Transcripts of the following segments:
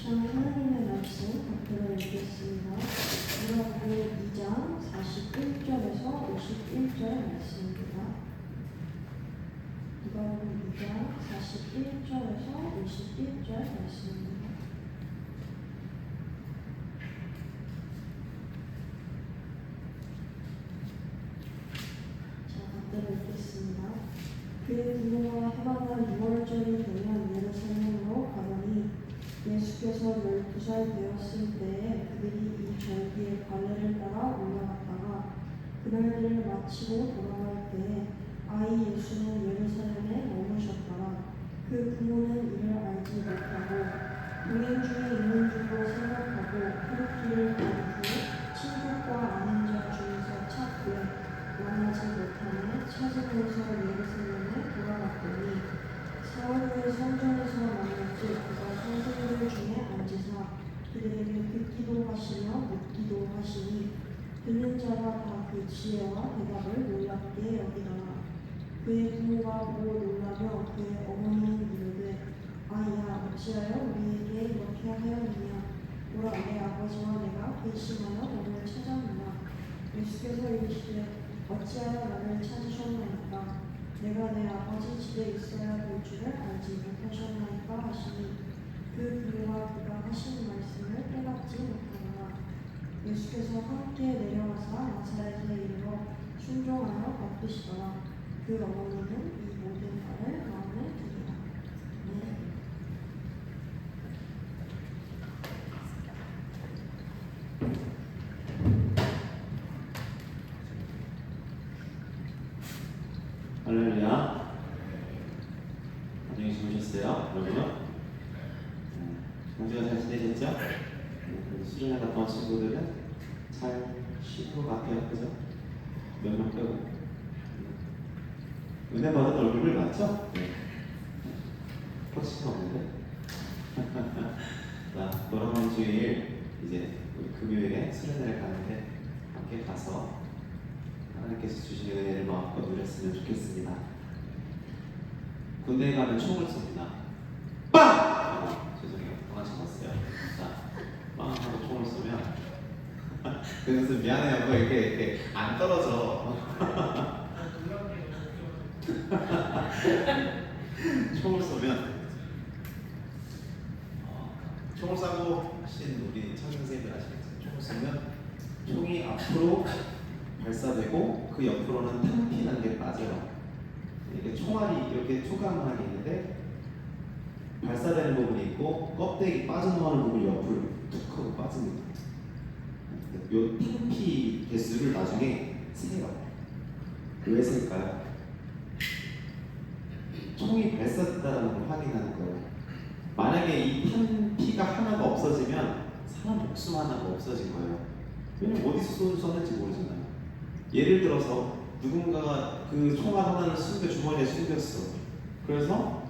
하나님의 말씀 받들어 읽겠습니다. 누가복음 2장 41절에서 51절의 말씀입니다. 누가복음 2장 41절에서 51절의 말씀입니다. 자, 받들어 읽겠습니다. 그의 부모가 해마다 6월절이 되면 예루살렘으로 가더니 예수께서 12살 되었을 때에 그들이 이 절기의 관례를 따라 올라갔다가 그날들을 마치고 돌아갈 때에 아이 예수는 예루살렘에 머무셨더라. 그 부모는 이를 알지 못하고 동행 중에 있는 줄로 생각하고 그릇길을 간 후 친족과 아는 자 중에서 찾되 만나지 못하며 찾으면서 예루살렘에 돌아갔더니 사흘 성전에서 만났지 그가 선생들 중에 앉으사 그들에게 듣기도 하시며 묻기도 하시니 듣는 자가 다 그 지혜와 대답을 놀랍게 여기더라. 그의 부모가 보고 놀라며 그의 어머니는 이르되 아이야 어찌하여 우리에게 이렇게 하였느냐 오라 내 아버지와 내가 근심하여 너를 찾았느냐. 예수께서 이르시되 어찌하여 나를 찾으셨나이까 내가 내 아버지 집에 있어야 될 줄을 알지 못하셨나이까 하시니 그 부모가 그가 하신 말씀을 깨닫지 못하더라. 예수께서 함께 내려와사 나사렛에 이르러 순종하여 받으시더라. 그 어머니는 이 모든 말을 마음에 두니라. 할렐루야. 안녕히 주무셨어요, 여러분? 공주가 잘 지내셨죠? 수련회 갔다 온 친구들은 잘 쉬고 같아요, 그죠? 몇 명 빼고. 은혜 받은 얼굴을 봤죠? 네. 확신이 없는데? 자, 돌아오는 주일 이제 우리 금요일에 수련회를 가는데 함께 가서 하나님께서 주신 은혜를 마음껏 누렸으면 좋겠습니다. 군대에 가면 총을 쏩니다. 빵! 죄송해요. 하나씩 봤어요. 자, 빵 하고 총을 쏘면 그래서 미안해요. 이렇게 안 떨어져. 총을 쏘면 총을 쏴고 하신 우리 청년생들 아시겠어요? 총을 쏘면 총이 앞으로 발사되고 그 옆으로는 탄피라는 게 빠져요. 이렇게 총알이 이렇게 투강하게 있는데 발사되는 부분이 있고 껍데기 빠져나오는 부분이 옆으로 툭 하고 빠집니다. 이 탄피 개수를 나중에 세요. 왜 셀까요? 총이 발사됐다는 걸 확인하는 거예요. 만약에 이 탄피가 하나가 없어지면 사람 목숨 하나가 없어진 거예요. 왜냐면 어디서 쏘는지 모르잖아요. 예를 들어서 누군가가 그 총알 하나를 주머니에 숨겼어. 그래서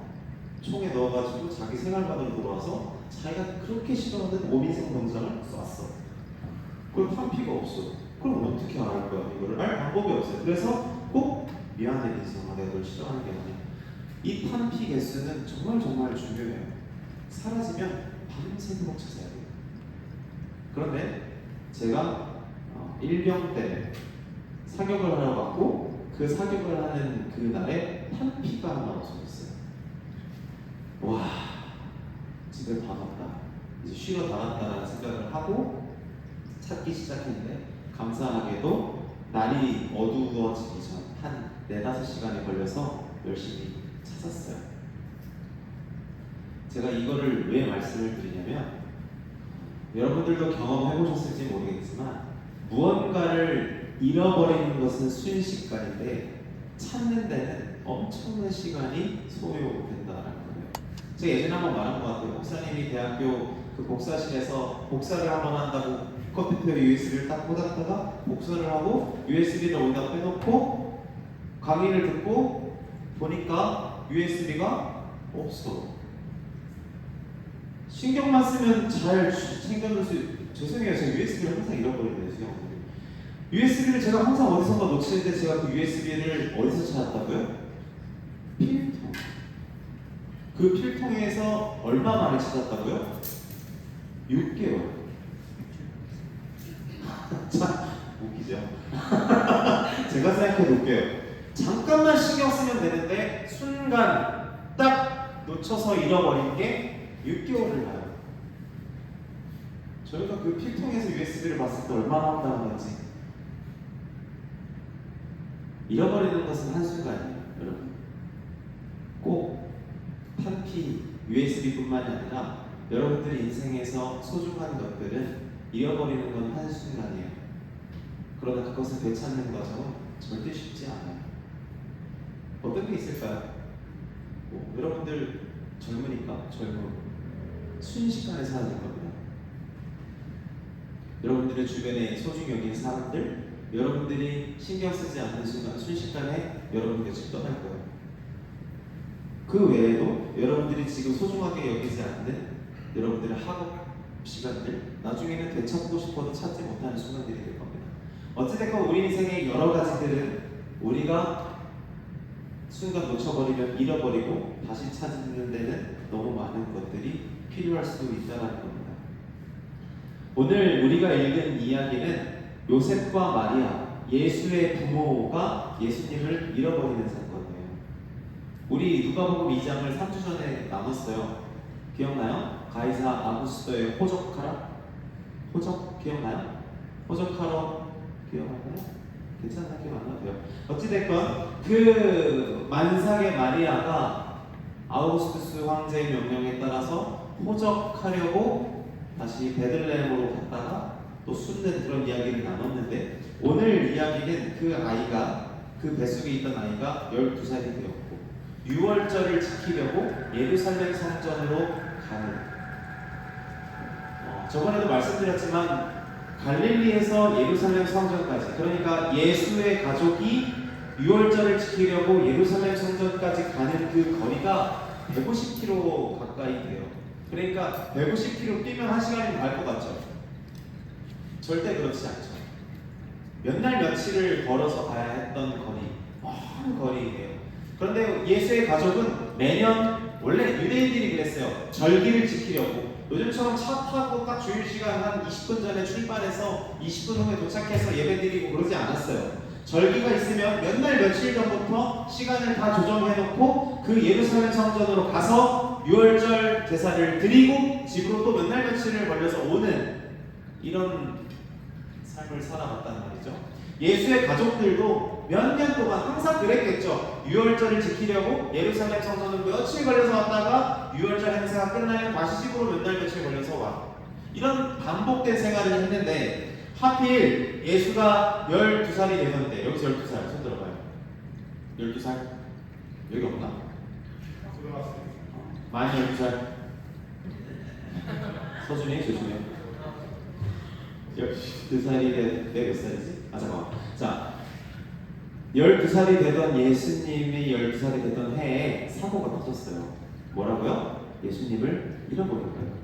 총에 넣어가지고 자기 생활반으로 돌아와서 자기가 그렇게 싫어하는 5인승 병장을 쐈어. 그럼 탄피가 없어. 그럼 어떻게 알 거야? 이거를 알 방법이 없어요. 그래서 꼭 미안해 민성아, 내가 널 싫어하는 게 아니야. 이 탄피 개수는 정말 중요해요. 사라지면 밤새도록 찾아야 돼요. 그런데 제가 일병 때 사격을 하러 갔고 그 사격을 하는 그날에 탄피가 하나 없어졌어요. 와, 집에 다 갔다. 이제 쉬러 다 갔다라는 생각을 하고 찾기 시작했는데 감사하게도 날이 어두워지기 전 한 4-5시간이 걸려서 열심히 찾았어요. 제가 이거를 왜 말씀을 드리냐면 여러분들도 경험해 보셨을지 모르겠지만 무언가를 잃어버리는 것은 순식간인데 찾는 데는 엄청난 시간이 소요된다는 거예요. 제가 예전에 한번 말한 것 같아요. 목사님이 대학교 그 복사실에서 복사를 한번 한다고 컴퓨터에 USB를 딱 꽂았다가 복사를 하고 USB를 어디다 빼놓고 강의를 듣고 보니까 USB가 없어. 신경만 쓰면 잘 챙겨둘 수. 죄송해요, 제가 USB를 항상 잃어버리네요, 수영분들. USB를 제가 항상 어디선가 놓치는데 제가 그 USB를 어디서 찾았다고요? 필통. 그 필통에서 얼마 만에 찾았다고요? 6개월. 참 웃기죠? 제가 생각해도 웃겨요. 잠깐만 신경 쓰면 되는데 순간 딱 놓쳐서 잃어버린 게 6개월을 가요. 저희가 그 필통에서 USB를 봤을 때 얼마나 황당한 건지. 잃어버리는 것은 한순간이에요, 여러분. 꼭 탄피 USB뿐만이 아니라 여러분들의 인생에서 소중한 것들은 잃어버리는 건 한순간이에요. 그러나 그것을 되찾는 과정은 절대 쉽지 않아요. 어떤 게 있을까요? 여러분들 젊으니까 순식간에 사라질 겁니다. 여러분들의 주변에 소중히 여기는 사람들, 여러분들이 신경 쓰지 않는 순간 순식간에 여러분 곁을 떠날 거예요. 그 외에도 여러분들이 지금 소중하게 여기지 않는 여러분들의 학업 시간들, 나중에는 되찾고 싶어도 찾지 못하는 순간들이 될 겁니다. 어찌됐건 우리 인생의 여러 가지들은 우리가 순간 놓쳐버리면 잃어버리고 다시 찾는 데는 너무 많은 것들이 필요할 수도 있다는 겁니다. 오늘 우리가 읽은 이야기는 요셉과 마리아, 예수의 부모가 예수님을 잃어버리는 사건이에요. 우리 누가복음 2장을 3주 전에 나눴어요. 기억나요? 가이사 아구스토의 호적하라? 호적 기억나요? 호적하러 기억나요? 괜찮아요? 기억 안 나고요. 어찌됐건 그 만삭의 마리아가 아우구스투스 황제의 명령에 따라서 호적하려고 다시 베들레헴으로 갔다가 또 숨는 그런 이야기를 나눴는데, 오늘 이야기는 그 아이가, 그 뱃속에 있던 아이가 12살이 되었고 유월절을 지키려고 예루살렘 성전으로 가는, 저번에도 말씀드렸지만 갈릴리에서 예루살렘 성전까지, 그러니까 예수의 가족이 유월절을 지키려고 예루살렘 성전까지 가는 그 거리가 150km 가까이 돼요. 그러니까 150km 뛰면 1시간이면 갈 것 같죠? 절대 그렇지 않죠. 몇 날 며칠을 걸어서 가야 했던 거리, 먼 거리예요. 그런데 예수의 가족은 매년, 원래 유대인들이 그랬어요. 절기를 지키려고 요즘처럼 차 타고 딱 주일 시간 한 20분 전에 출발해서 20분 후에 도착해서 예배드리고 그러지 않았어요. 절기가 있으면 몇 날 며칠 전부터 시간을 다 조정해놓고 그 예루살렘 성전으로 가서 유월절 제사를 드리고 집으로 또 몇 날 며칠을 걸려서 오는 이런 삶을 살아갔단 말이죠. 예수의 가족들도 몇 년 동안 항상 그랬겠죠. 유월절을 지키려고 예루살렘 성전을 며칠 걸려서 왔다가 유월절 행사가 끝나면 다시 집으로 몇 날 며칠 걸려서 와. 이런 반복된 생활을 했는데, 하필 예수가 12살이 되던 때, 여기서 12살 손 들어봐요. 12살? 여기 없나? 만 12살. 서준이 조심해. 12살이 내 몇 살이지? 잠깐만. 자, 12살이 되던 예수님이 12살이 되던 해에 사고가 터졌어요. 뭐라고요? 예수님을 잃어버린 거예요.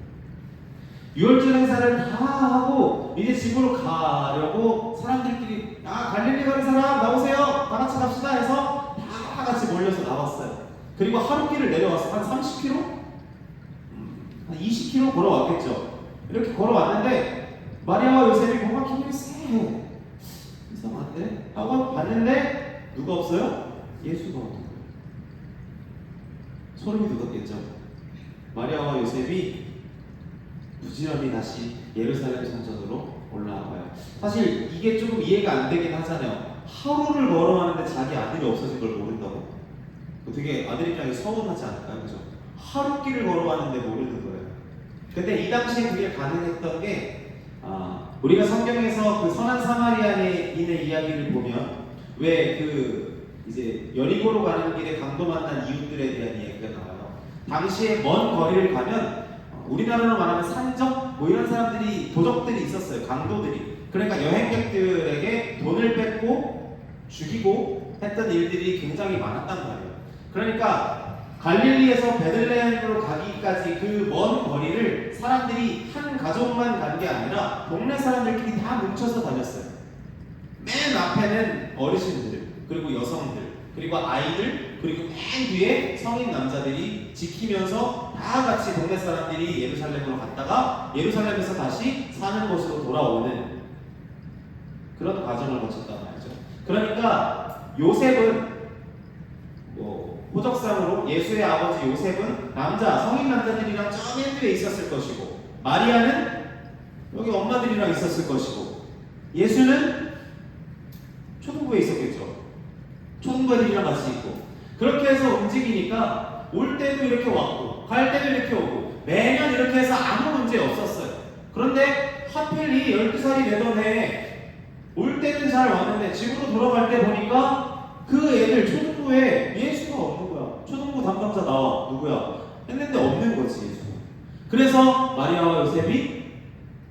유월절 행사를 다 하고 이제 집으로 가려고 사람들끼리, 갈릴리 가는 사람 나오세요, 다 같이 갑시다 해서 다 같이 몰려서 나왔어요. 그리고 하루길을 내려와서 한 30km? 한 20km 걸어왔겠죠. 이렇게 걸어왔는데 마리아와 요셉이 뭔가 기분이 쎄해. 이상한데? 하고 봤는데 누가 없어요? 예수가 없는 거예요. 소름이 돋았겠죠. 마리아와 요셉이 부지런히 다시 예루살렘 성전으로 올라와요. 사실 이게 조금 이해가 안 되긴 하잖아요. 하루를 걸어가는데 자기 아들이 없어진 걸 모른다고? 되게 아들 입장에 서운하지 않을까요? 그죠? 하루 길을 걸어가는데 모르는 거예요. 근데 이 당시에 그게 가능했던 게, 우리가 성경에서 그 선한 사마리아인의 이야기를 보면 왜 이제 여리고로 가는 길에 강도 만난 이웃들에 대한 이야기가 나와요. 당시에 먼 거리를 가면 우리나라로 말하면 산적 이런 사람들이, 도적들이 있었어요. 강도들이. 그러니까 여행객들에게 돈을 뺏고 죽이고 했던 일들이 굉장히 많았단 말이에요. 그러니까 갈릴리에서 베들레헴으로 가기까지 그 먼 거리를 사람들이 한 가족만 간 게 아니라 동네 사람들끼리 다 뭉쳐서 다녔어요. 맨 앞에는 어르신들, 그리고 여성들, 그리고 아이들, 그리고 맨 뒤에 성인 남자들이 지키면서 다 같이 동네 사람들이 예루살렘으로 갔다가 예루살렘에서 다시 사는 곳으로 돌아오는 그런 과정을 거쳤단 말이죠. 그러니까 요셉은 호적상으로 예수의 아버지 요셉은 성인 남자들이랑 저 맨 뒤에 있었을 것이고, 마리아는 여기 엄마들이랑 있었을 것이고, 예수는 초등부에 있었겠죠. 초등부 애들이랑 같이 있고. 그렇게 해서 움직이니까 올 때도 이렇게 왔고 갈 때도 이렇게 오고 매년 이렇게 해서 아무 문제 없었어요. 그런데 하필 이 12살이 되던 해에 올 때는 잘 왔는데 집으로 돌아갈 때 보니까 그 애들 초등부에 예수가 없는 거야. 초등부 담당자 나와. 누구야? 했는데 없는 거지, 예수가. 그래서 마리아와 요셉이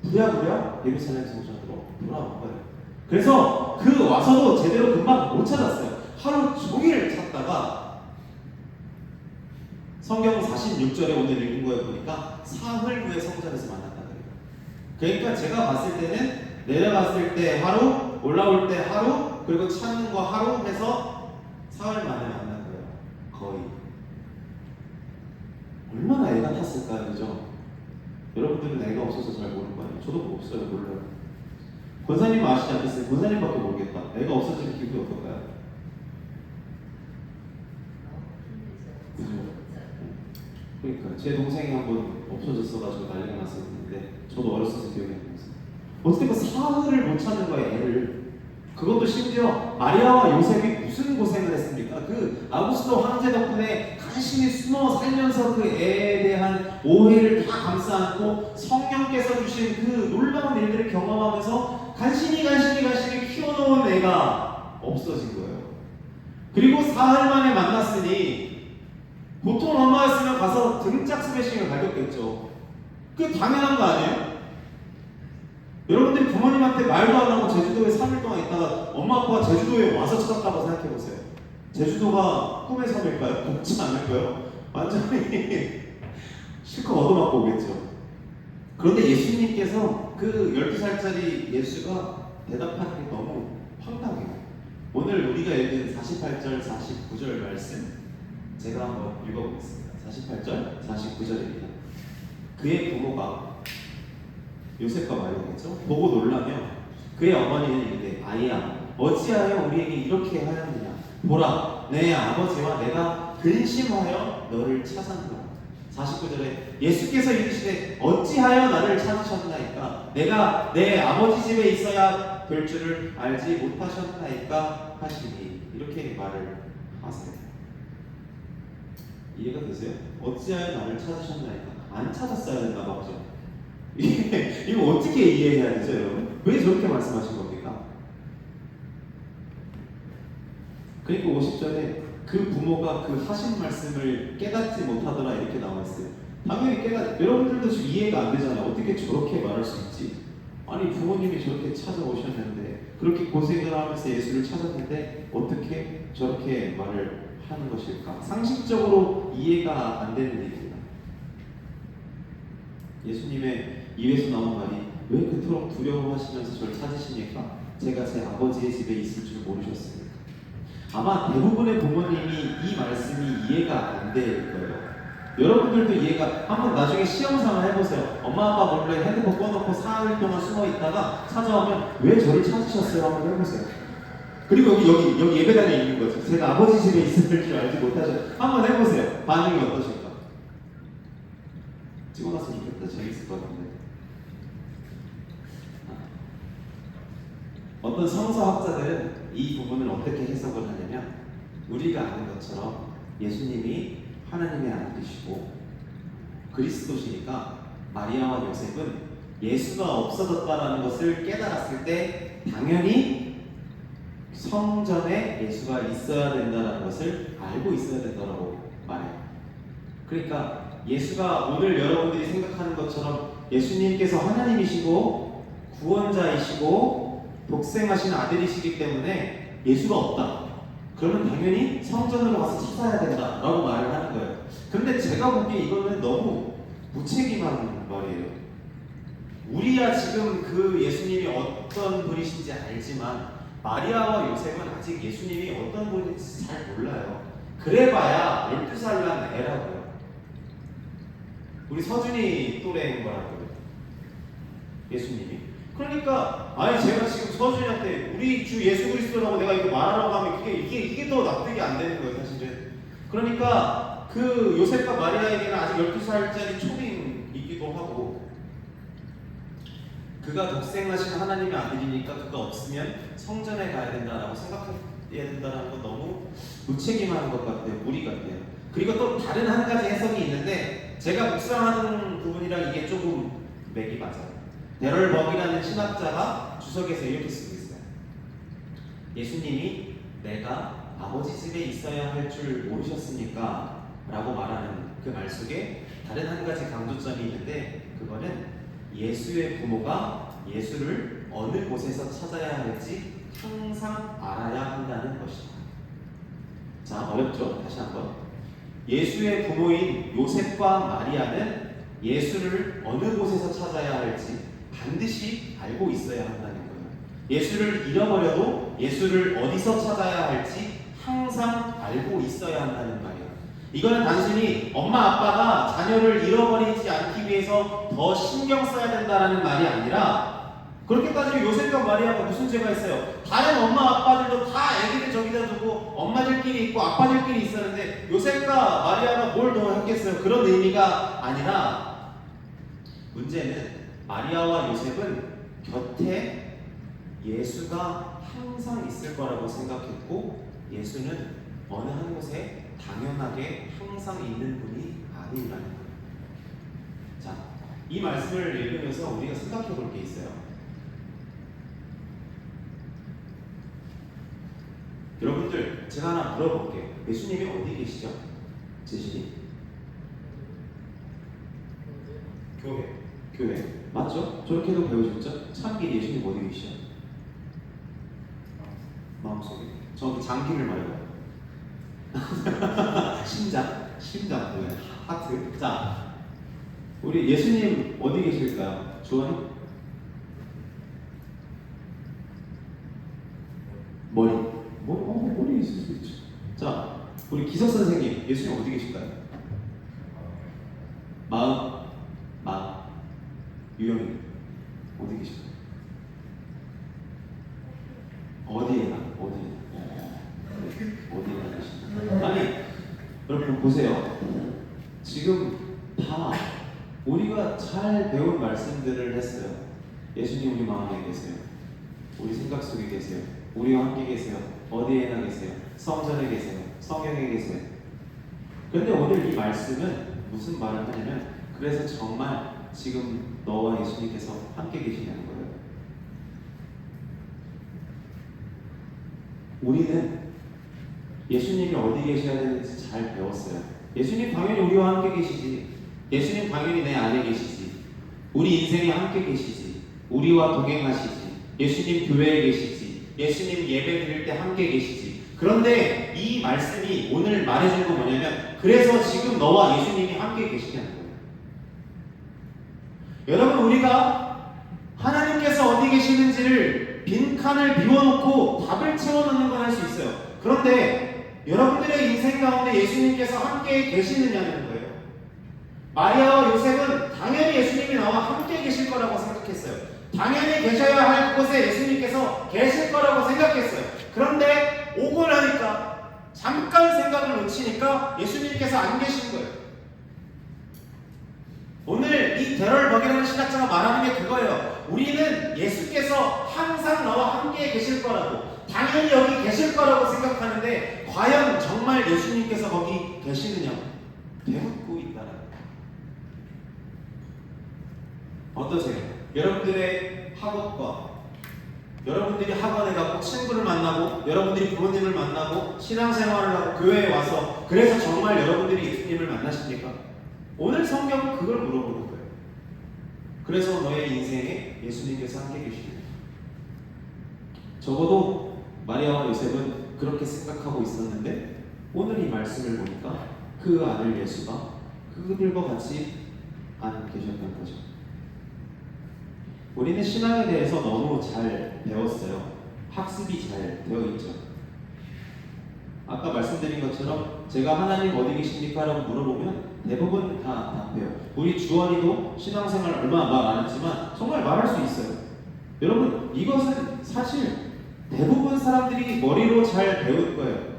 부랴부랴 예루살렘 성전으로 돌아온 거예요. 그래서 그 와서도 제대로 금방 못 찾았어요. 하루 종일 찾다가 성경 46절에 오늘 읽은 거에 보니까 사흘 후에 성전에서 만났다 그래요. 그러니까 제가 봤을 때는 내려갔을 때 하루, 올라올 때 하루, 그리고 찾는 거 하루 해서 사흘 만에 만난 거예요. 거의. 얼마나 애가 탔을까요, 그죠? 여러분들은 애가 없어서 잘 모르는 거 아니에요? 저도 없어요, 몰라요. 권사님 아시지 않겠어요? 권사님밖에 모르겠다. 애가 없어지는 기분이 어떨까요? 그죠? 그러니까 제 동생이 한번 없어졌어가지고 난리가 났었는데 저도 어렸을 때 기억이 안 나서 어떻게 그 사흘을 못 찾는 거야, 애를. 그것도 심지어 마리아와 요셉이 무슨 고생을 했습니까? 그 아구스도 황제 덕분에 간신히 숨어 살면서 그 애에 대한 오해를 다 감싸 안고 성령께서 주신 그 놀라운 일들을 경험하면서 간신히 키워놓은 애가 없어진 거예요. 그리고 사흘 만에 만났으니 보통 엄마였으면 가서 등짝 스매싱을 갈겼겠죠. 그게 당연한 거 아니에요? 여러분들이 부모님한테 말도 안 하고 제주도에 3일 동안 있다가 엄마 아빠가 제주도에 와서 찾았다고 생각해보세요. 제주도가 꿈의 섬일까요? 곱지 않을까요? 완전히 실컷 얻어맞고 오겠죠. 그런데 예수님께서 그 12살짜리 예수가 대답하는 게 너무 황당해요. 오늘 우리가 읽은 48절, 49절 말씀 제가 한번 읽어보겠습니다. 48절, 49절입니다. 그의 부모가 요셉과 마리아겠죠? 보고 놀라며 그의 어머니는 이르되 아이야 어찌하여 우리에게 이렇게 하였느냐 보라 내 아버지와 내가 근심하여 너를 찾았노라. 49절에 예수께서 이르시되 어찌하여 나를 찾으셨나이까 내가 내 아버지 집에 있어야 될 줄을 알지 못하셨나이까 하시니 이렇게 말을 하세요. 이해가 되세요? 어찌하여 나를 찾으셨나이까 안 찾았어야 된다 맞죠? 이거 어떻게 이해해야 되죠, 여러분? 왜 저렇게 말씀하신 겁니까? 그러니까 50절에 그 부모가 그 하신 말씀을 깨닫지 못하더라 이렇게 나와 있어요. 당연히 여러분들도 지금 이해가 안 되잖아요. 어떻게 저렇게 말할 수 있지? 아니 부모님이 저렇게 찾아오셨는데 그렇게 고생을 하면서 예수를 찾았는데 어떻게 저렇게 말을 하는 것일까? 상식적으로 이해가 안 되는 일입니다. 예수님의 입에서 나온 말이 왜 그토록 두려워하시면서 저를 찾으십니까? 제가 제 아버지의 집에 있을 줄 모르셨습니까? 아마 대부분의 부모님이 이 말씀이 이해가 안 될 거예요. 여러분들도 이해가 한번 나중에 시험삼아 해보세요. 엄마 아빠 몰래 핸드폰 꺼놓고 사흘 동안 숨어 있다가 찾아오면 왜 저를 찾으셨어요? 한번 해보세요. 그리고 여기 예배당에 있는 거죠. 제가 아버지 집에 있을 줄 알지 못하죠. 한번 해보세요. 반응이 어떠실까? 찍어놨으면 좋겠다. 재밌을 것 같은데. 어떤 성서학자들은 이 부분을 어떻게 해석을 하냐면 우리가 아는 것처럼 예수님이 하나님의 아들이시고 그리스도시니까 마리아와 요셉은 예수가 없어졌다는 것을 깨달았을 때 당연히 성전에 예수가 있어야 된다는 것을 알고 있어야 된다고 말해요. 그러니까 예수가 오늘 여러분들이 생각하는 것처럼 예수님께서 하나님이시고 구원자이시고 독생하신 아들이시기 때문에 예수가 없다. 그러면 당연히 성전으로 가서 찾아야 된다라고 말을 하는 거예요. 그런데 제가 보기에 이거는 너무 무책임한 말이에요. 우리야 지금 그 예수님이 어떤 분이신지 알지만 마리아와 요셉은 아직 예수님이 어떤 분인지 잘 몰라요. 그래봐야 12살 난 애라고요. 우리 서준이 또래인 거라고요. 예수님이. 그러니까 아니 제가 지금 서준이한테 우리 주 예수 그리스도라고 내가 이거 말하라고 하면 이게 더 납득이 안 되는 거예요, 사실은. 그러니까 그 요셉과 마리아에게는 아직 12살짜리 초딩이기도 하고, 그가 독생하신 하나님의 아들이니까 그가 없으면 성전에 가야 된다라고 생각해야 된다는 건 너무 무책임한 것 같아요. 무리 같아요. 그리고 또 다른 한 가지 해석이 있는데, 제가 묵상하는 부분이랑 이게 조금 맥이 맞아요. 데럴 버기라는 신학자가 주석에서 이렇게 쓰고 있어요. 예수님이 내가 아버지 집에 있어야 할 줄 모르셨습니까? 라고 말하는 그 말 속에 다른 한 가지 강조점이 있는데, 그거는 예수의 부모가 예수를 어느 곳에서 찾아야 할지 항상 알아야 한다는 것이다. 자, 어렵죠? 다시 한번. 예수의 부모인 요셉과 마리아는 예수를 어느 곳에서 찾아야 할지 반드시 알고 있어야 한다는 거예요. 예수를 잃어버려도 예수를 어디서 찾아야 할지 항상 알고 있어야 한다는 말이에요. 이거는 단순히 엄마 아빠가 자녀를 잃어버리지 않기 위해서 더 신경 써야 된다는 말이 아니라, 그렇게 따지면 요셉과 마리아가 무슨 죄가 있어요? 다른 엄마 아빠들도 다 애기들 저기다 두고 엄마들끼리 있고 아빠들끼리 있었는데 요셉과 마리아가 뭘 더 했겠어요? 그런 의미가 아니라, 문제는 마리아와 요셉은 곁에 예수가 항상 있을 거라고 생각했고, 예수는 어느 한 곳에 당연하게 항상 있는 분이 아니라는 거예요. 자, 이 말씀을 읽으면서 우리가 생각해 볼 게 있어요. 여러분들, 제가 하나 물어볼게요. 예수님이 어디 계시죠? 제신이? 교회. 맞죠? 저렇게도 배우셨죠? 참기 예수님 어디 계시죠? 마음속에. 저기 장기를 말고 심장, 네. 하트. 자, 우리 예수님 어디 계실까요? 주원이? 머리에 있을 수 있죠. 자, 우리 기석 선생님, 예수님 어디 계실까요? 마음. 유영이 어디 계실까요? 어디에나 계실까요? 아니, 여러분 보세요. 지금 다 우리가 잘 배운 말씀들을 했어요. 예수님 우리 마음에 계세요. 우리 생각 속에 계세요. 우리와 함께 계세요. 어디에나 계세요. 성전에 계세요. 성경에 계세요. 그런데 오늘 이 말씀은 무슨 말을 하냐면, 그래서 정말 지금 너와 예수님께서 함께 계시냐는 거예요. 우리는 예수님이 어디 계셔야 되는지 잘 배웠어요. 예수님 당연히 우리와 함께 계시지. 예수님 당연히 내 안에 계시지. 우리 인생에 함께 계시지. 우리와 동행하시지. 예수님 교회에 계시지. 예수님 예배 드릴 때 함께 계시지. 그런데 이 말씀이 오늘 말해준 건 뭐냐면, 그래서 지금 너와 예수님이 함께 계시냐는 거예요. 여러분, 우리가 하나님께서 어디 계시는지를 빈칸을 비워놓고 답을 채워넣는 건 할 수 있어요. 그런데 여러분들의 인생 가운데 예수님께서 함께 계시느냐는 거예요. 마리아와 요셉은 당연히 예수님이 나와 함께 계실 거라고 생각했어요. 당연히 계셔야 할 곳에 예수님께서 계실 거라고 생각했어요. 그런데 오고 나니까 잠깐 생각을 놓치니까 예수님께서 안 계신 거예요. 오늘 이 데럴 버기라는 신학자가 말하는 게 그거예요. 우리는 예수께서 항상 너와 함께 계실 거라고, 당연히 여기 계실 거라고 생각하는데, 과연 정말 예수님께서 거기 계시느냐 배묻고 있다는 거예요. 어떠세요? 여러분들의 학업과, 여러분들이 학원에 가고 친구를 만나고, 여러분들이 부모님을 만나고 신앙생활을 하고 교회에 와서, 그래서 정말 여러분들이 예수님을 만나십니까? 오늘 성경은 그걸 물어보는 거예요. 그래서 너의 인생에 예수님께서 함께 계시느냐? 적어도 마리아와 요셉은 그렇게 생각하고 있었는데, 오늘 이 말씀을 보니까 그 아들 예수가 그들과 같이 안 계셨던 거죠. 우리는 신앙에 대해서 너무 잘 배웠어요. 학습이 잘 되어 있죠. 아까 말씀드린 것처럼 제가 하나님 어디 계십니까? 라고 물어보면 대부분 다 답해요. 우리 주원이도 신앙생활 얼마 말 안 했지만 정말 말할 수 있어요. 여러분, 이것은 사실 대부분 사람들이 머리로 잘 배울 거예요.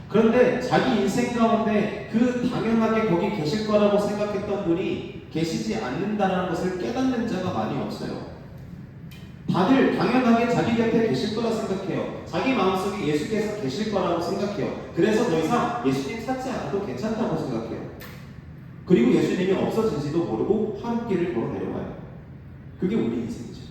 그런데 자기 인생 가운데 그 당연하게 거기 계실 거라고 생각했던 분이 계시지 않는다는 것을 깨닫는 자가 많이 없어요. 다들 당연하게 자기 곁에 계실 거라 생각해요. 자기 마음속에 예수께서 계실 거라고 생각해요. 그래서 더 이상 예수님 찾지 않아도 괜찮다고 생각해요. 그리고 예수님이 없어진지도 모르고 하루길을 걸어 내려가요. 그게 우리 인생이죠.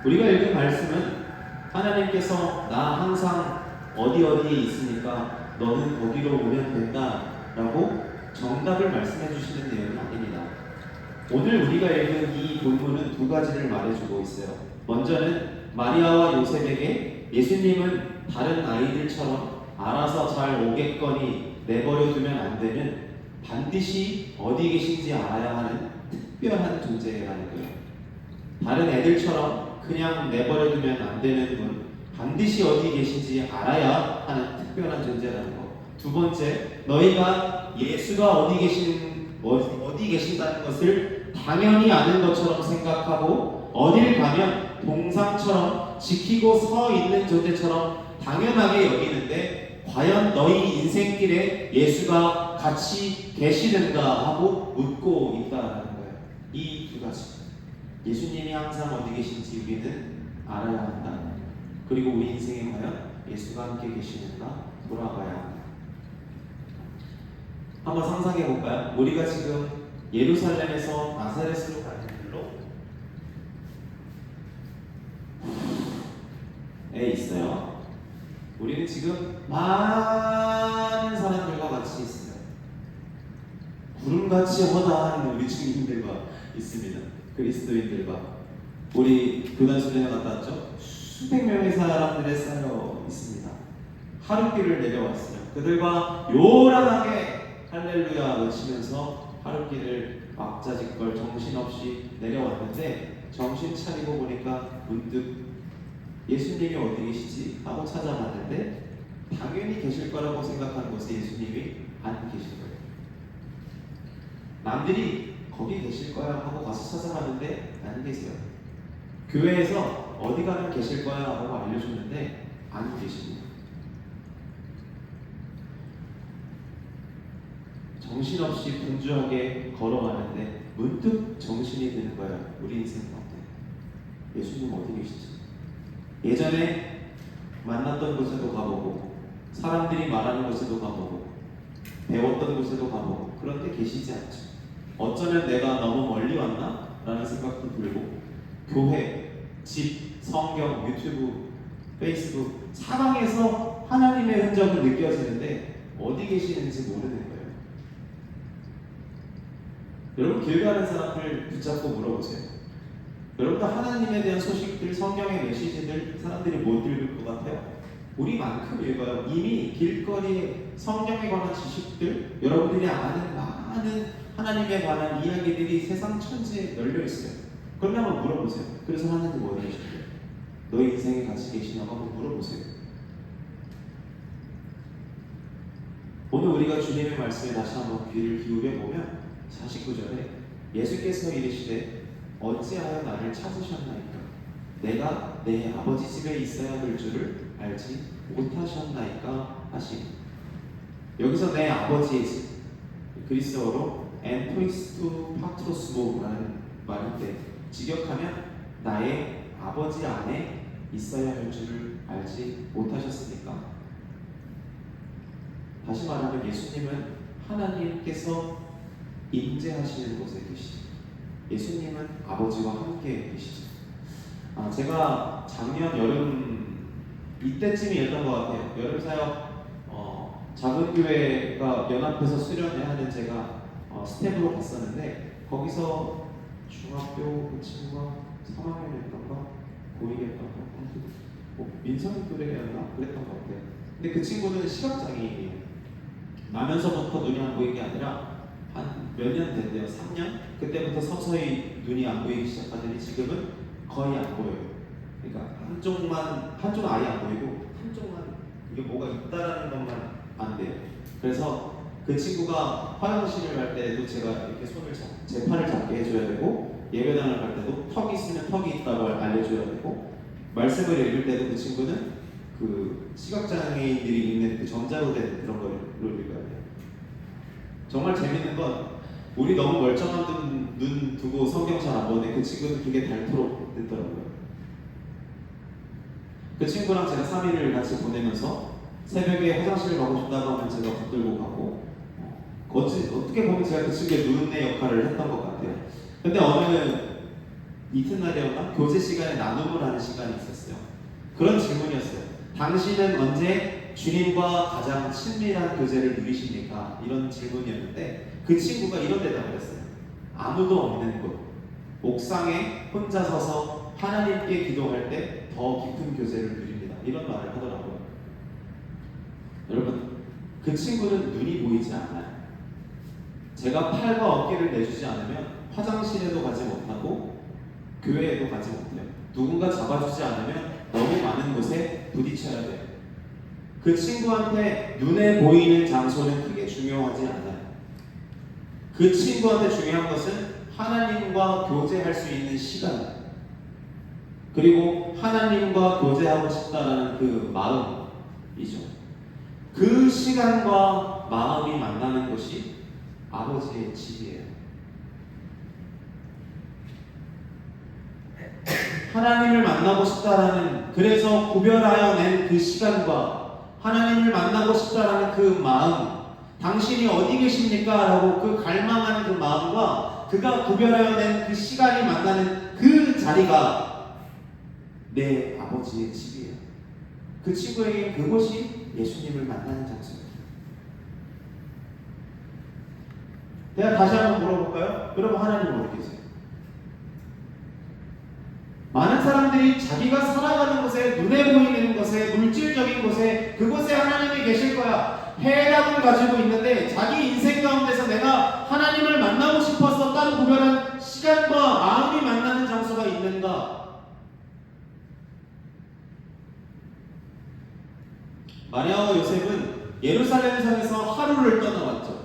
우리가 읽은 말씀은 하나님께서 나 항상 어디에 있으니까 너는 거기로 오면 된다 라고 정답을 말씀해 주시는 내용이 아닙니다. 오늘 우리가 읽은 이 본문은 두 가지를 말해주고 있어요. 먼저는 마리아와 요셉에게 예수님은 다른 아이들처럼 알아서 잘 오겠거니 내버려 두면 안 되는, 반드시 어디 계신지 알아야 하는 특별한 존재라는 거예요. 다른 애들처럼 그냥 내버려 두면 안 되는 분, 반드시 어디 계신지 알아야 하는 특별한 존재라는 것. 두 번째, 너희가 예수가 어디 계신다는 것을 당연히 아는 것처럼 생각하고 어딜 가면 동상처럼 지키고 서 있는 존재처럼 당연하게 여기는데 과연 너희 인생길에 예수가 같이 계시는가 하고 묻고 있다는 거예요. 이 두 가지. 예수님이 항상 어디 계신지 우리는 알아야 한다. 그리고 우리 인생에 과연 예수가 함께 계시는가 돌아가야 한다. 한번 상상해 볼까요? 우리가 지금 예루살렘에서 나사렛으로 가는 길로에 있어요. 우리는 지금 많은 사람들과 같이 있어요. 구름같이 허다한 우리 주민들과 있습니다. 그리스도인들과 우리 교단순례에 갔다 왔죠? 수백 명의 사람들에 쌓여 있습니다. 하룻길을 내려왔어요. 그들과 요란하게 할렐루야 외치면서 하룻길을 막자지껄 정신없이 내려왔는데 정신 차리고 보니까 문득 예수님이 어디 계시지? 하고 찾아봤는데 당연히 계실 거라고 생각한 곳에 예수님이 안 계신 거예요. 남들이 거기 계실 거야 하고 가서 찾아봤는데 안 계세요. 교회에서 어디 가면 계실 거야 하고 알려줬는데 안 계십니다. 정신없이 분주하게 걸어가는데 문득 정신이 드는 거예요. 우리 인생 가운데 예수님 어디 계시지? 예전에 만났던 곳에도 가보고 사람들이 말하는 곳에도 가보고 배웠던 곳에도 가보고 그런데 계시지 않죠. 어쩌면 내가 너무 멀리 왔나? 라는 생각도 들고 교회, 집, 성경, 유튜브, 페이스북 사방에서 하나님의 흔적을 느껴지는데 어디 계시는지 모르는 거예요. 여러분 길 가는 사람들 붙잡고 물어보세요. 여러분도 하나님에 대한 소식들, 성경의 메시지들 사람들이 못 읽을 것 같아요? 우리만큼 읽어요. 이미 길거리에 성경에 관한 지식들, 여러분들이 아는 많은 하나님에 관한 이야기들이 세상 천지에 널려 있어요. 그럼 한번 물어보세요. 그래서 하나님 어디 계신가요? 너희 인생에 같이 계시냐고 한번 물어보세요. 오늘 우리가 주님의 말씀에 다시 한번 귀를 기울여 보면 49절에 예수께서 이르시되 어찌하여 나를 찾으셨나이까? 내가 내 아버지 집에 있어야 할 줄을 알지 못하셨나이까 하시니, 여기서 내 아버지의 집, 그리스어로 엔토이스투 파트로스모라는 말인데 직역하면 나의 아버지 안에 있어야 할 줄을 알지 못하셨습니까? 다시 말하면 예수님은 하나님께서 임재하시는 곳에 계시죠. 예수님은 아버지와 함께 계시죠. 제가 작년 여름 이때쯤이었던 것 같아요. 여름 사역 작은 교회가 연합해서 수련회 하는 제가 스텝으로 갔었는데 거기서 중학교 그 친구가 3학년이었던가 고1이었던가 민성이 또래였나 그랬던 것 같아요. 근데 그 친구는 시각장애인이에요. 나면서부터 눈이 안 보이는 게 아니라 한 몇 년 됐대요. 3년? 그때부터 서서히 눈이 안 보이기 시작하더니 지금은 거의 안 보여요. 그러니까 한쪽은 아예 안 보이고 한쪽만 이게 뭐가 있다라는 것만 안 돼요. 그래서 그 친구가 화장실을 갈 때도 제가 이렇게 제 팔을 잡게 해줘야 되고, 예배당을 갈 때도 턱이 있으면 턱이 있다고 알려줘야 되고, 말씀을 읽을 때도 그 친구는 그 시각장애인들이 읽는 그 전자로 된 그런 걸 읽어야 돼요. 정말 재밌는 건 우리 너무 멀쩡한 눈 두고 성경 잘 안 보는데 그 친구는 그게 닳도록 됐더라고요. 그 친구랑 제가 3일을 같이 보내면서 새벽에 화장실 가고 싶다고 하면 제가 붙들고 가고, 어떻게 보면 제가 그 친구의 눈의 역할을 했던 것 같아요. 근데 어느 이튿날이었나? 교제 시간에 나눔을 하는 시간이 있었어요. 그런 질문이었어요. 당신은 언제 주님과 가장 친밀한 교제를 누리십니까? 이런 질문이었는데 그 친구가 이런 대답을 했어요. 아무도 없는 곳, 옥상에 혼자 서서 하나님께 기도할 때 더 깊은 교제를 누립니다. 이런 말을 하더라고요. 여러분, 그 친구는 눈이 보이지 않아요. 제가 팔과 어깨를 내주지 않으면 화장실에도 가지 못하고 교회에도 가지 못해요. 누군가 잡아주지 않으면 너무 많은 곳에 부딪혀야 돼요. 그 친구한테 눈에 보이는 장소는 크게 중요하지 않아요. 그 친구한테 중요한 것은 하나님과 교제할 수 있는 시간, 그리고 하나님과 교제하고 싶다라는 그 마음이죠. 그 시간과 마음이 만나는 것이 아버지의 집이에요. 하나님을 만나고 싶다라는, 그래서 구별하여 낸 그 시간과 하나님을 만나고 싶다라는 그 마음, 당신이 어디 계십니까? 라고 그 갈망하는 그 마음과 그가 구별하여 낸 그 시간이 만나는 그 자리가 내 아버지의 집이에요. 그 친구에게 그곳이 예수님을 만나는 장소예요. 내가 다시 한번 물어볼까요? 여러분, 하나님 어디 계세요? 많은 사람들이 자기가 살아가는 곳에, 눈에 보이는 곳에, 물질적인 곳에, 그곳에 하나님이 계실 거야, 해답을 가지고 있는데 자기 인생 가운데서 내가 하나님을 만나고 싶었었다는 구별한 시간과 마음이 만나는 장소가 있는가? 마리아와 요셉은 예루살렘 성에서 하루를 떠나왔죠.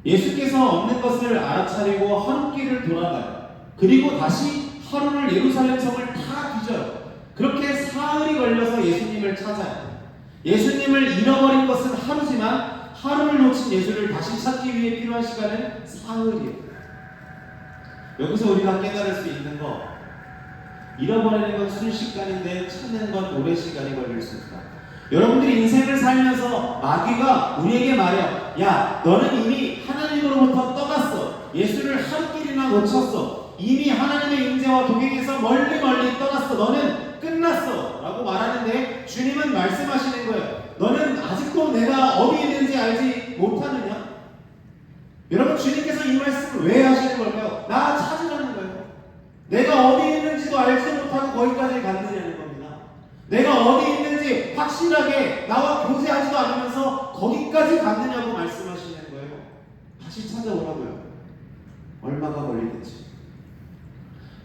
예수께서 없는 것을 알아차리고 하룻길을 돌아가요. 그리고 다시 하루를 예루살렘 성을 다 뒤져요. 그렇게 사흘이 걸려서 예수님을 찾아요. 예수님을 잃어버린 것은 하루지만 하루를 놓친 예수를 다시 찾기 위해 필요한 시간은 사흘이에요. 여기서 우리가 깨달을 수 있는 거, 잃어버리는 건 순식간인데 찾는 건 오랜 시간이 걸릴 수 있다. 여러분들이 인생을 살면서 마귀가 우리에게 말해요. 야, 너는 이미 하나님으로부터 떠났어. 예수를 한 길이나 놓쳤어. 이미 하나님의 임재와 동행에서 멀리 떠났어. 너는 끝났어 라고 말하는데, 주님은 말씀하시는 거예요. 너는 아직도 내가 어디 있는지 알지 못하느냐? 여러분, 주님께서 이 말씀을 왜 하시는 걸까요? 나 찾으라는 거예요. 내가 어디 있는지도 알지 못하고 거기까지 갔느냐는 겁니다. 내가 어디 있는지 확실하게 나와 교제하지도 않으면서 거기까지 갔느냐고 말씀하시는 거예요. 다시 찾아오라고요. 얼마가 걸리든지.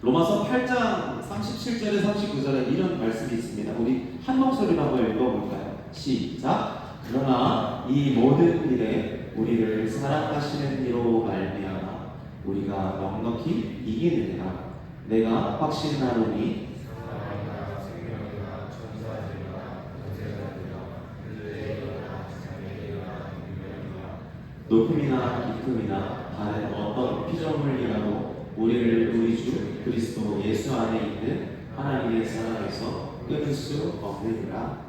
로마서 8장 37절에 39절에 이런 말씀이 있습니다. 우리 한 목소리로 한번 읽어볼까요? 시작. 그러나 이 모든 일에 우리를 사랑하시는 이로 말미암아 우리가 넉넉히 이기느니라. 내가 확신하노니 높음이나 깊음이나 다른 어떤 피조물이라도 우리를 우리 주 그리스도 예수 안에 있는 하나님의 사랑에서 끊을 수 없느니라.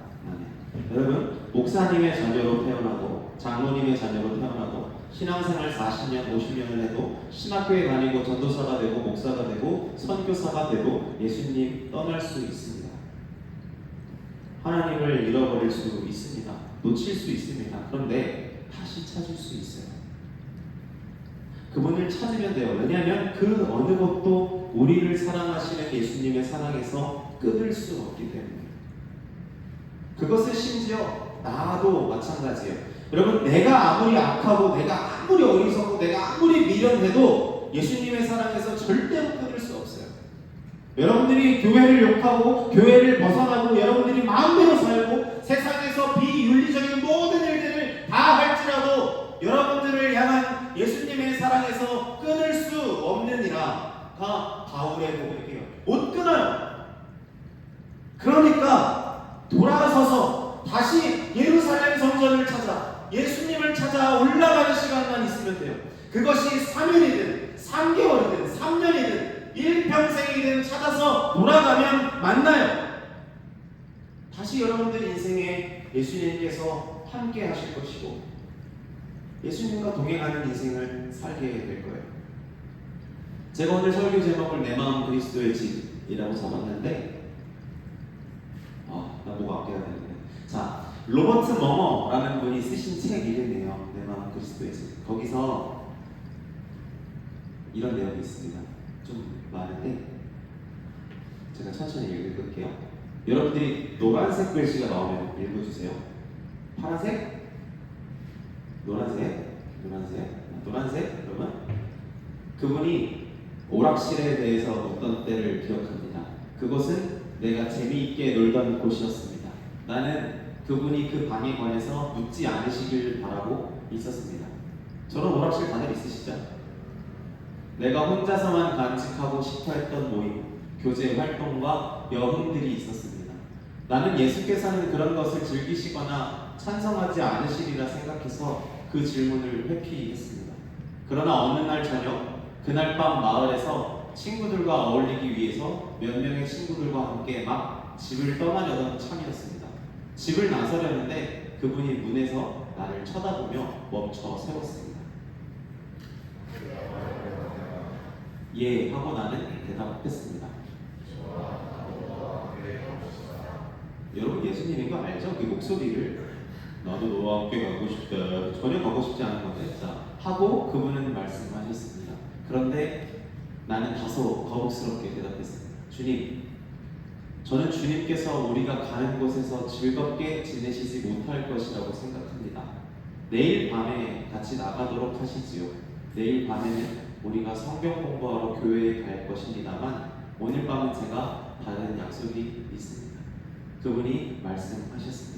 여러분, 목사님의 자녀로 태어나도, 장로님의 자녀로 태어나도, 신앙생활 40년, 50년을 해도, 신학교에 다니고 전도사가 되고 목사가 되고 선교사가 되도 예수님 떠날 수 있습니다. 하나님을 잃어버릴 수 있습니다. 놓칠 수 있습니다. 그런데 다시 찾을 수 있어요. 그분을 찾으면 돼요. 왜냐하면 그 어느 것도 우리를 사랑하시는 예수님의 사랑에서 끊을 수 없기 때문에. 그것은 심지어 나도 마찬가지예요. 여러분, 내가 아무리 악하고 내가 아무리 어리석고 내가 아무리 미련해도 해도 예수님의 사랑에서 절대로 끊을 수 없어요. 여러분들이 교회를 욕하고 교회를 벗어나고 여러분들이 마음대로 살고 세상에서 비윤리적인 모든 일들을 다 할지라도 여러분들을 향한 예수님의 사랑에서 끊을 수 없느니라가 바울의 고백이에요. 못 끊어요. 그러니까 돌아서서 다시 예루살렘 성전을 찾아 예수님을 찾아 올라가는 시간만 있으면 돼요. 그것이 3일이든 3개월이든 3년이든 일평생이든 찾아서 돌아가면 만나요. 다시 여러분들 인생에 예수님께서 함께 하실 것이고 예수님과 동행하는 인생을 살게 될 거예요. 제가 오늘 설교 제목을 내 마음 그리스도의 집이라고 잡았는데 나 뭐가 아껴야 되는데 자, 로버트 머머라는 분이 쓰신 책 이름이에요. 내 마음 그리스도의 집. 거기서 이런 내용이 있습니다. 좀 많은데 제가 천천히 읽을게요. 여러분들이 노란색 글씨가 나오면 읽어주세요. 파란색, 노란색. 그러면 그분이 오락실에 대해서 어떤 때를 기억합니다. 그곳은 내가 재미있게 놀던 곳이었습니다. 나는 그분이 그 방에 관해서 묻지 않으시길 바라고 있었습니다. 저런 오락실 다들 있으시죠? 내가 혼자서만 간직하고 싶어 했던 모임, 교제 활동과 여흥들이 있었습니다. 나는 예수께서는 그런 것을 즐기시거나 찬성하지 않으시리라 생각해서 그 질문을 회피했습니다. 그러나 어느 날 저녁, 그날 밤 마을에서 친구들과 어울리기 위해서 몇 명의 친구들과 함께 막 집을 떠나려던 참이었습니다. 집을 나서려는데 그분이 문에서 나를 쳐다보며 멈춰 세웠습니다. 예 하고 나는 대답했습니다. 여러분 예수님인 거 알죠? 그 목소리를 나도 너와 함께 가고 싶다. 전혀 가고 싶지 않은 건데 자 하고 그분은 말씀하셨습니다. 그런데 나는 다소 거북스럽게 대답했습니다. 주님, 저는 주님께서 우리가 가는 곳에서 즐겁게 지내시지 못할 것이라고 생각합니다. 내일 밤에 같이 나가도록 하시지요. 내일 밤에는 우리가 성경 공부하러 교회에 갈 것입니다만 오늘 밤은 제가 다른 약속이 있습니다. 그분이 말씀하셨습니다.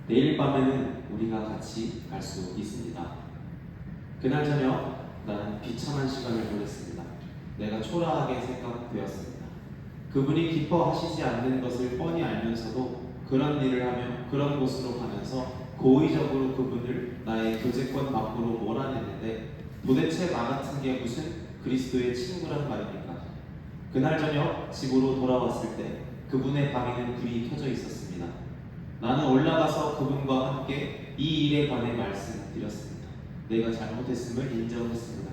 내일 밤에는 우리가 같이 갈 수 있습니다. 그날 저녁 나는 비참한 시간을 보냈습니다. 내가 초라하게 생각되었습니다. 그분이 기뻐하시지 않는 것을 뻔히 알면서도 그런 일을 하며 그런 곳으로 가면서 고의적으로 그분을 나의 교제권 밖으로 몰아냈는데 도대체 나 같은 게 무슨 그리스도의 친구란 말입니까? 그날 저녁 집으로 돌아왔을 때 그분의 방에는 불이 켜져 있었습니다. 나는 올라가서 그분과 함께 이 일에 관해 말씀드렸습니다. 내가 잘못했음을 인정했습니다.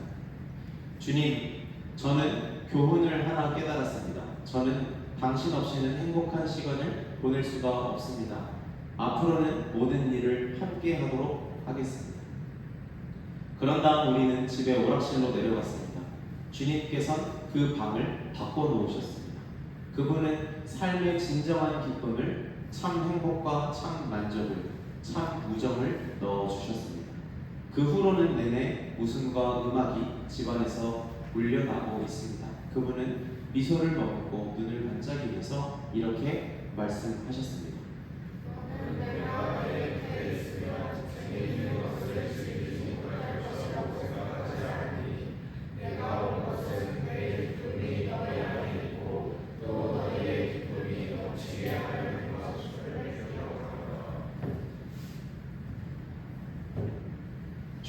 주님, 저는 교훈을 하나 깨달았습니다. 저는 당신 없이는 행복한 시간을 보낼 수가 없습니다. 앞으로는 모든 일을 함께 하도록 하겠습니다. 그런 다음 우리는 집에 오락실로 내려갔습니다. 주님께서는 그 방을 바꿔놓으셨습니다. 그분은 삶의 진정한 기쁨을 참 행복과 참 만족을, 참 우정을 넣어주셨습니다. 그 후로는 내내 웃음과 음악이 집안에서 울려나고 있습니다. 그분은 미소를 머금고 눈을 반짝이면서 이렇게 말씀하셨습니다.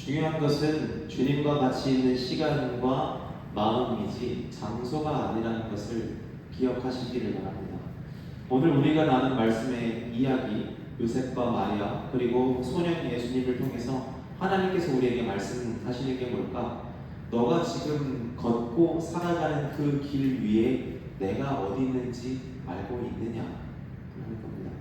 중요한 것은 주님과 같이 있는 시간과 마음이지 장소가 아니라는 것을 기억하시기를 바랍니다. 오늘 우리가 나눈 말씀의 이야기, 요셉과 마리아 그리고 소년 예수님을 통해서 하나님께서 우리에게 말씀하시는 게 뭘까? 너가 지금 걷고 살아가는 그 길 위에 내가 어디 있는지 알고 있느냐? 그런 겁니다.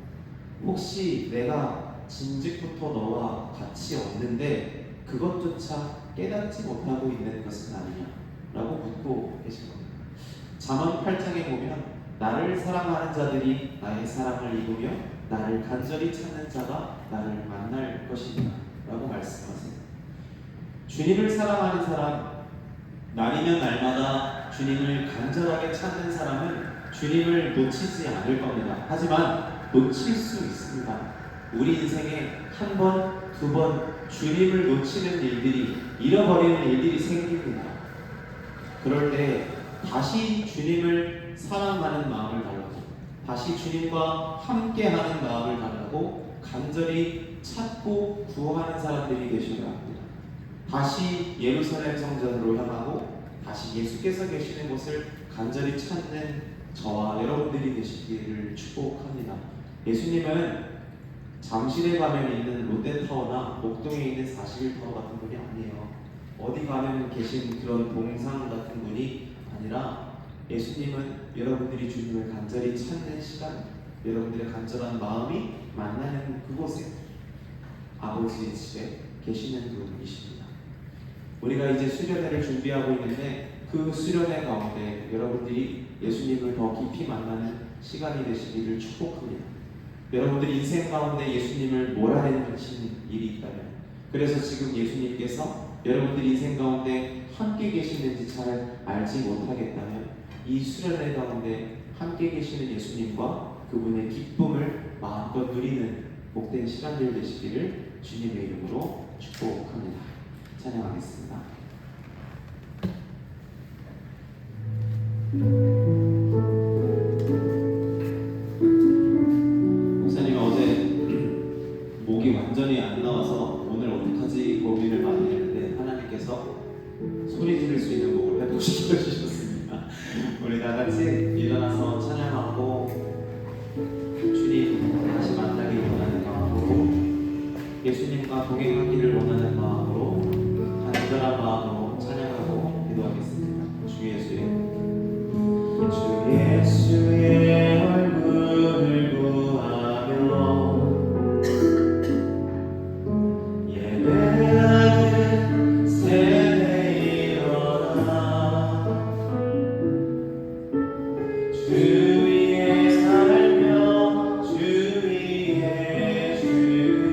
혹시 내가 진즉부터 너와 같이 없는데 그것조차 깨닫지 못하고 있는 것은 아니냐라고 묻고 계신 겁니다. 잠언 8장에 보면 나를 사랑하는 자들이 나의 사랑을 입으며 나를 간절히 찾는 자가 나를 만날 것이다 라고 말씀하세요. 주님을 사랑하는 사람, 날이면 날마다 주님을 간절하게 찾는 사람은 주님을 놓치지 않을 겁니다. 하지만 놓칠 수 있습니다. 우리 인생에 한 번, 두 번 주님을 놓치는 일들이, 잃어버리는 일들이 생깁니다. 그럴 때 다시 주님을 사랑하는 마음을 달라고, 다시 주님과 함께하는 마음을 달라고 간절히 찾고 구하는 사람들이 계셔야 합니다. 다시 예루살렘 성전으로 향하고 다시 예수께서 계시는 곳을 간절히 찾는 저와 여러분들이 되시기를 축복합니다. 예수님은 잠실에 가면 있는 롯데타워나 목동에 있는 41타워 같은 분이 아니에요. 어디 가면 계신 그런 동상 같은 분이 아니라 예수님은 여러분들이 주님을 간절히 찾는 시간, 여러분들의 간절한 마음이 만나는 그곳에 아버지의 집에 계시는 분이십니다. 우리가 이제 수련회를 준비하고 있는데 그 수련회 가운데 여러분들이 예수님을 더 깊이 만나는 시간이 되시기를 축복합니다. 여러분들이 인생 가운데 예수님을 몰아내는 일이 있다면, 그래서 지금 예수님께서 여러분들이 인생 가운데 함께 계시는지 잘 알지 못하겠다면 이 수련회 가운데 함께 계시는 예수님과 그분의 기쁨을 마음껏 누리는 복된 시간들 되시기를 주님의 이름으로 축복합니다. 찬양하겠습니다. 목사님 어제 목이 완전히 안 나와서 오늘 어떡하지 고민을 많이 했는데 하나님께서 소리 지를 수 있는 목을 회복시켜 주셨습니다. 우리 다 같이 일어나서 찬양하고 주님 다시 만나기 원하는 마음으로, 예수님과 동행하기를 원하는 마음으로, 간절한 마음으로 찬양하고 기도하겠습니다. 주 예수의 주 예수의 얼굴을 구하며 예배하는 세대 일어나 주 위에 살며 주 위에 주님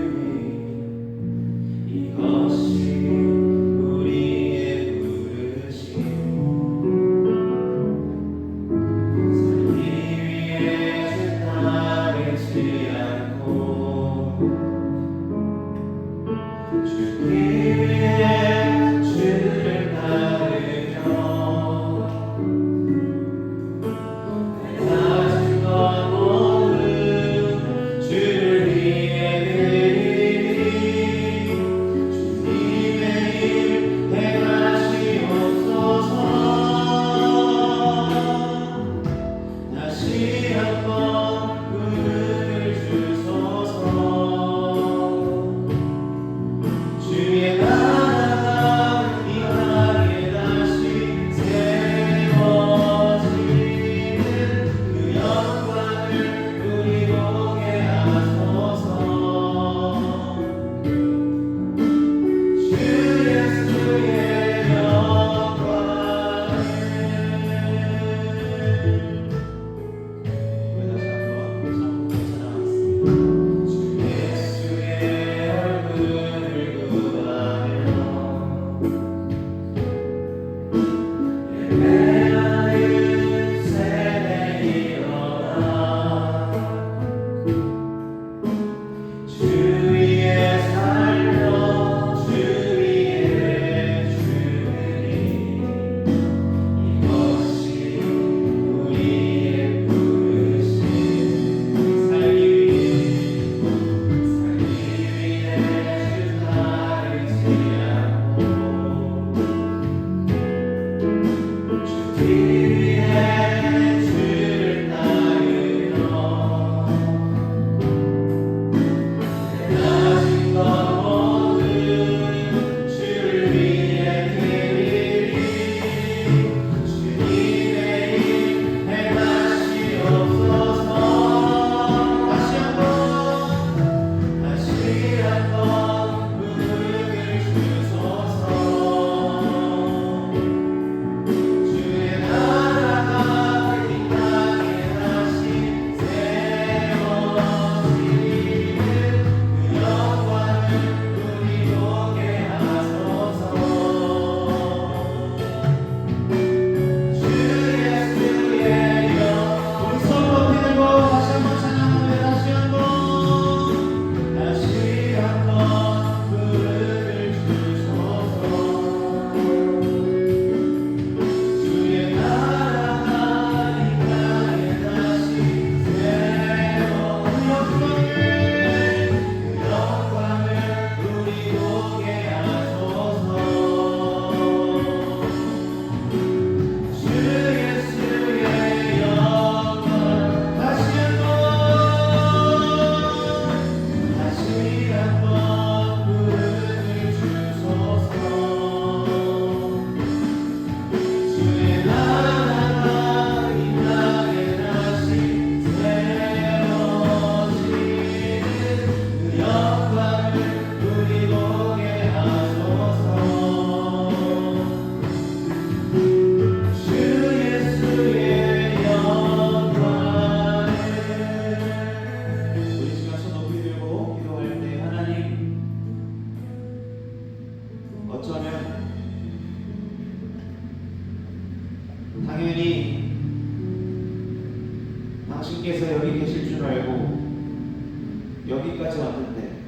여기까지 왔는데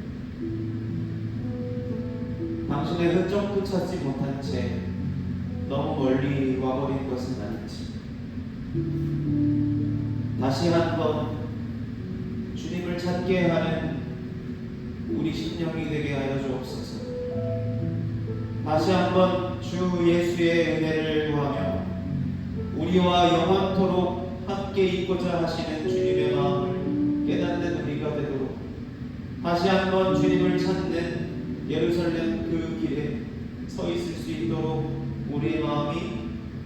당신의 흔적도 찾지 못한 채 너무 멀리 와버린 것은 아닌지 다시 한번 주님을 찾게 하는 우리 심령이 되게 하여 주옵소서. 다시 한번 주 예수의 은혜를 구하며 우리와 영원토록 함께 있고자 하시는 주님의 마음을 깨닫는 우리가 되도록 다시 한번 주님을 찾는 예루살렘 그 길에 서 있을 수 있도록 우리의 마음이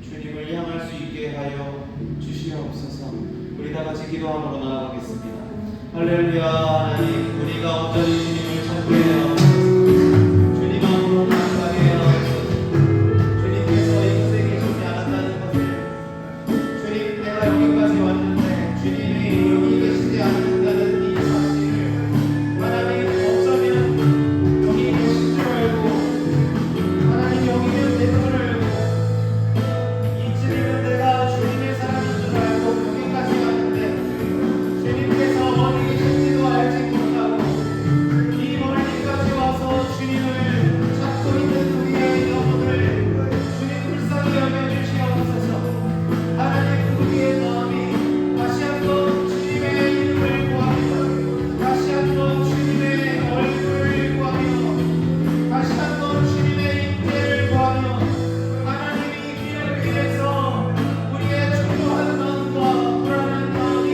주님을 향할 수 있게 하여 주시옵소서. 우리 다 같이 기도함으로 나아가겠습니다. 할렐루야. 하나님, 우리가 온전히 주님을 찾게 하여 주님 앞으로 나아가게 하여 주님께서 이곳에 계시지 않았다는 것을 주님, 내가 여기까지 왔는데 주님이 여기 계시지 않는다는 이 사실을 하나님 어쩌면 여기 계신 줄 알고 하나님 여기면 내 줄 알고 이쯤이면 내가 주님의 사람인 줄 알고 여기까지 왔는데 주님께서 어디 계신지도 알지 못하고 이 멀리까지 와서 주님을 찾고 있는 우리의 영혼을 주님 불쌍히 여겨주시옵소서. 하나님, 우리의 마음이 다시 한번 주님의 이름을 구하며 다시 한번 주님의 얼굴을 구하며 다시 한번 주님의 임재를 구하며 하나님이 길을 위해서 우리의 충동한 마음과 불안한 마음이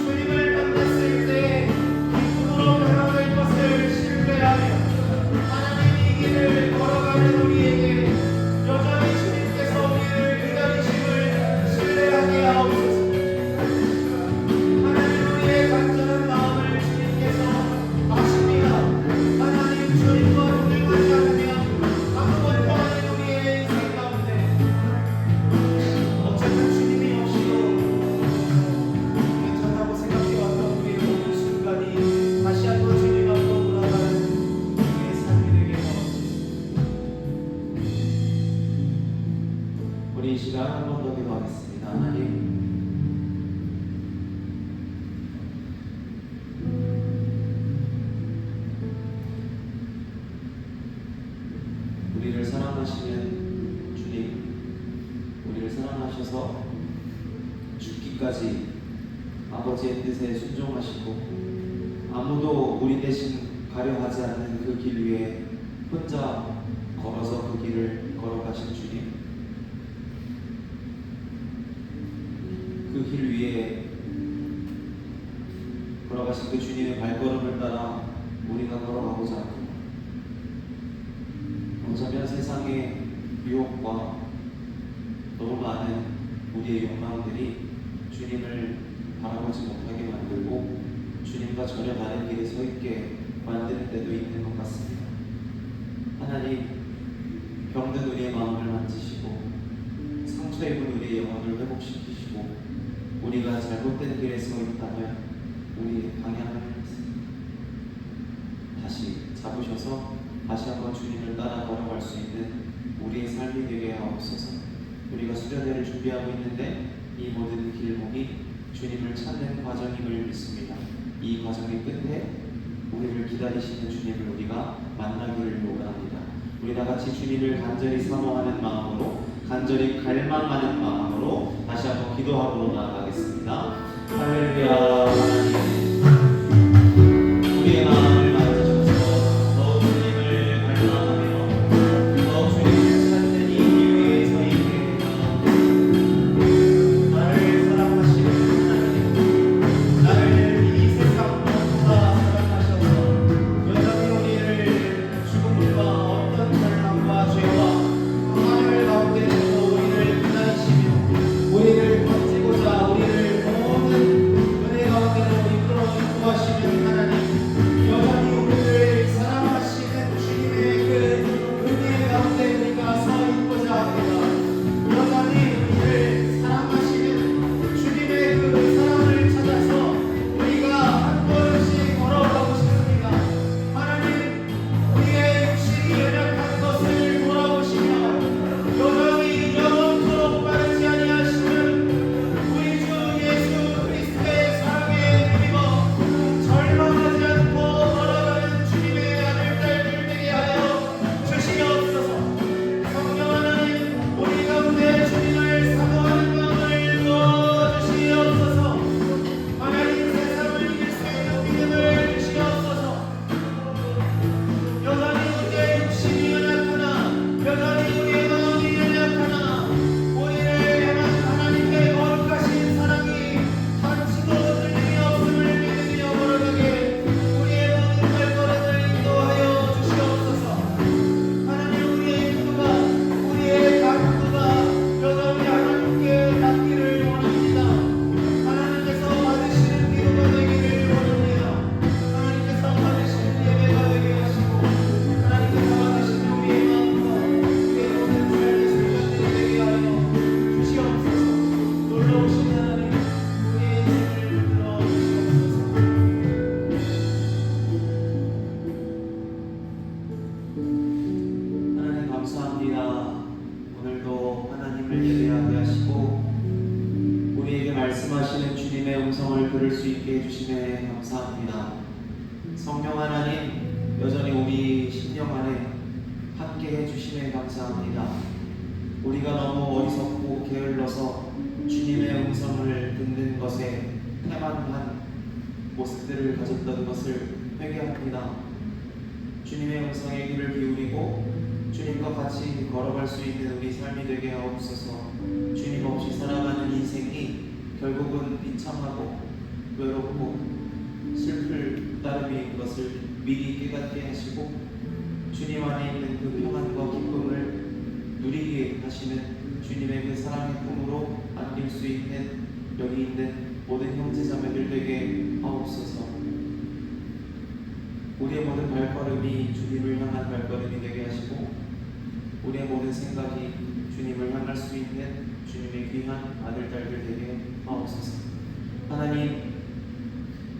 주님을 만났을 때 기쁨으로 변화될 것을 신뢰하며 하나님 이 길을 걸어가는 우리에게 여전히 주님께서 우리를 기다리심을 신뢰하게 하옵소서. 하나님, 우리의 간절한 마음을 주님께서 아십니다. 하나님, 주님과 동행하지 않으면 아무것도 아닌 우리의 인생 가운데 어쨌든 주님이 없이도 괜찮다고 생각해왔던 우리의 모든 순간이 다시 한번 주님 앞으로 돌아가는 우리의 삶이 되게 하옵소서. 우리 이 시간 한 번 더 기도하겠습니다. 하나님, 우리를 사랑하시는 주님, 우리를 사랑하셔서 죽기까지 아버지의 뜻에 순종하시고 아무도 우리 대신 가려 하지 않는 그 길 위에 혼자 걸어서 그 길을 걸어가신 주님, 그 길 위에 걸어가신 그 주님의 발걸음을 따라 우리가 걸어가고자 합니다. 어쩌면 세상의 유혹과 너무 많은 우리의 욕망들이 주님을 바라보지 못하게 만들고 주님과 전혀 다른 길에 서 있게 만드는 때도 있는 것 같습니다. 하나님, 병든 우리의 마음을 만지시고 상처 입은 우리의 영혼을 회복시키시고 우리가 잘못된 길에 서 있다면 우리의 방향을 다시 잡으셔서 다시 한번 주님을 따라 걸어갈 수 있는 우리의 삶이 되게 하옵소서. 우리가 수련회를 준비하고 있는데 이 모든 길목이 주님을 찾는 과정임을 믿습니다. 이 과정의 끝에 우리를 기다리시는 주님을 우리가 만나기를 원합니다. 우리 다 같이 주님을 간절히 사모하는 마음으로, 간절히 갈망하는 마음으로 다시 한번 기도하고 나아가겠습니다. 할렐루야. 하나님, 우리의 마음을 만지셔서 더 주님을 갈망하며 더 주님을 찾는 이 길 위에 서 있게 하여 나를 사랑하시는 하나님, 나를 이 세상보다 사랑하셔서 여전히 우리를 죽음과 어떤 절망과 죄와 하늘 가운데 두고 우리를 기다리시며 우리를 건지고자 우리를 모든 은혜 가운데로 감사합니다. 성령 하나님 여전히 우리 심령 안에 함께 해주심에 감사합니다. 우리가 너무 어리석고 게을러서 주님의 음성을 듣는 것에 태만한 모습들을 가졌던 것을 회개합니다. 주님의 음성에 귀를 기울이고 주님과 같이 걸어갈 수 있는 우리 삶이 되게 하옵소서. 주님 없이 살아가는 인생이 결국은 비참하고 외롭고 슬플 따름인 것을 미리 깨닫게 하시고 주님 안에 있는 그 평안과 기쁨을 누리게 하시는 주님의 그 사랑의 품으로 안길 수 있는 여기 있는 모든 형제자매들 되게 하옵소서. 우리의 모든 발걸음이 주님을 향한 발걸음이 되게 하시고 우리의 모든 생각이 주님을 향할 수 있는 주님의 귀한 아들, 딸들 되게 하옵소서. 하나님,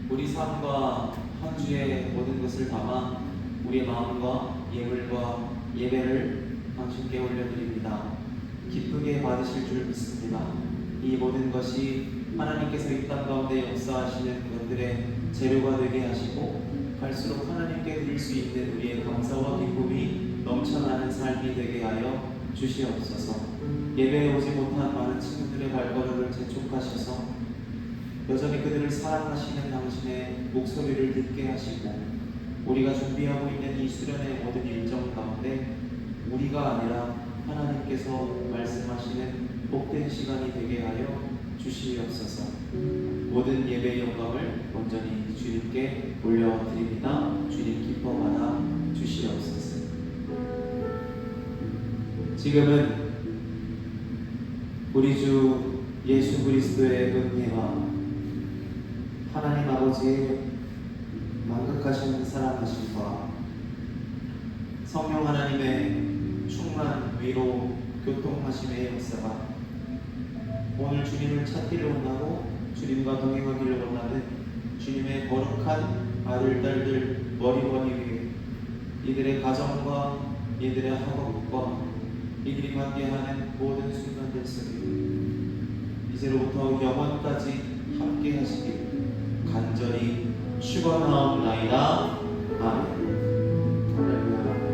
우리 삶과 한 주의 모든 것을 담아 우리의 마음과 예물과 예배를 당신께 올려드립니다. 기쁘게 받으실 줄 믿습니다. 이 모든 것이 하나님께서 이 땅 가운데 역사하시는 것들의 재료가 되게 하시고 갈수록 하나님께 드릴 수 있는 우리의 감사와 기쁨이 넘쳐나는 삶이 되게 하여 주시옵소서. 예배에 오지 못한 많은 친구들의 발걸음을 재촉하셔서 여전히 그들을 사랑하시는 당신의 목소리를 듣게 하시고 우리가 준비하고 있는 이 수련의 모든 일정 가운데 우리가 아니라 하나님께서 말씀하시는 복된 시간이 되게 하여 주시옵소서. 모든 예배의 영광을 온전히 주님께 올려드립니다. 주님 기뻐 받아 주시옵소서. 지금은 우리 주 예수 그리스도의 은혜와 하나님 아버지의 만극하신 사랑하심과 성령 하나님의 충만한 위로 교통하심의 역사가 오늘 주님을 찾기를 원하고 주님과 동행하기를 원하는 주님의 거룩한 아들, 딸들 머리머리 위에 이들의 가정과 이들의 학업과 이들이 관계하는 모든 순간들 속에 이제로부터 영원까지 함께 하시길 간절히 축원하옵나이다. 아멘. 할렐루야.